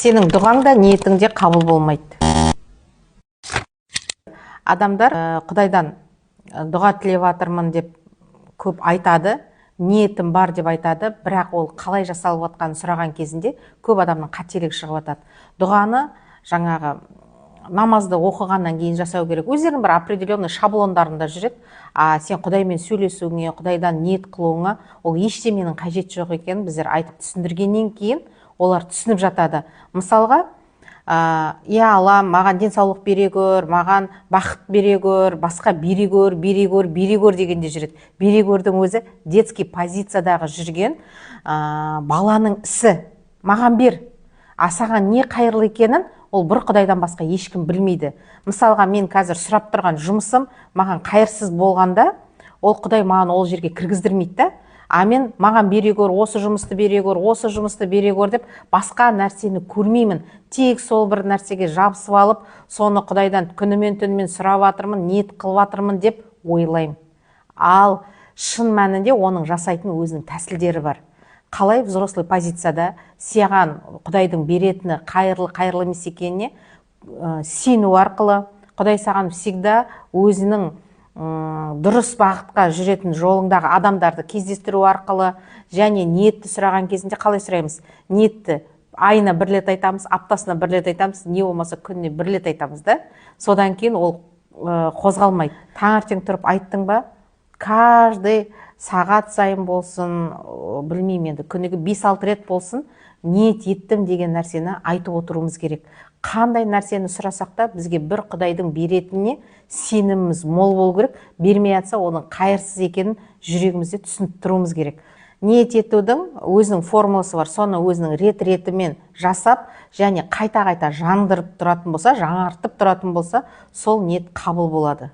Сенің дұғаң да ниетің де қабыл болмайды. Адамдар Құдайдан дұға тілеп жатырмын деп көп айтады, ниетім бар деп айтады, бірақ ол қалай жасалып жатқанын сұраған кезінде көп адамның қателігі шығып жатады. Дұғаны жаңағы намазды оқығаннан кейін жасау керек. Өздерінің бір определенный шаблондарында жүреді. Сен Құдаймен сөйлесуіңе, Құдайдан ниет қылуыңа ол ештеменің қажеті жоқ екенін біздер айтып түсіндіргеннен кейін олар түсініп жатады. Мысалға, я Аллам, маған денсаулық бере көр, маған бақыт бере көр, басқа бере көр дегенде жүреді. Бере көрдің өзі детский позициядағы жүрген баланың ісі. Маған бер, саған не қайырлы екенін ол бір Құдайдан басқа ешкім білмейді. Мысалға, мен қазір сұрап тұрған жұмысым маған қайырсыз болғанда, ол Құдай маған ол жерге кіргіздірмейді да. Мен маған бере көр, осы жұмысты бере көр, осы жұмысты бере көр деп басқа нәрсені көрмеймін. Тек сол бір нәрсеге жабысып алып, соны Құдайдан күнімен түнімен сұрап жатырмын, ниет қылып жатырмын деп ойлаймын. Ал шын мәнінде оның жасайтын өзінің тәсілдері бар. Қалай взрослый позицияда саған Құдайдың беретіні қайырлы емес екеніне сену арқылы, Құдай саған всегда өзінің дұрыс бағытқа жүретін жолыңдағы адамдарды кездестіру арқылы, және ниетті сұраған кезінде қалай сұраймыз? Ниетті айына бір рет айтамыз, аптасына бір рет айтамыз, не болмаса күніне бір рет айтамыз да. Содан кейін ол қозғалмайды. Таңертең тұрып айттың ба, каждый сағат сайын болсын, білмеймін енді, күніге 5-6 рет болсын, ниет еттім деген нәрсені айтып отыруымыз керек. Қандай нәрсені сұрасақ та бізге бір Құдайдың беретініне сеніміміз мол болу керек. Бермей жатса, оның қайырсыз екенін жүрегімізде түсініп тұруымыз керек. Ниет етудің өзінің формуласы бар. Соны өзінің рет-ретімен жасап, және қайта-қайта жаңғыртып тұратын болса, сол ниет қабыл болады.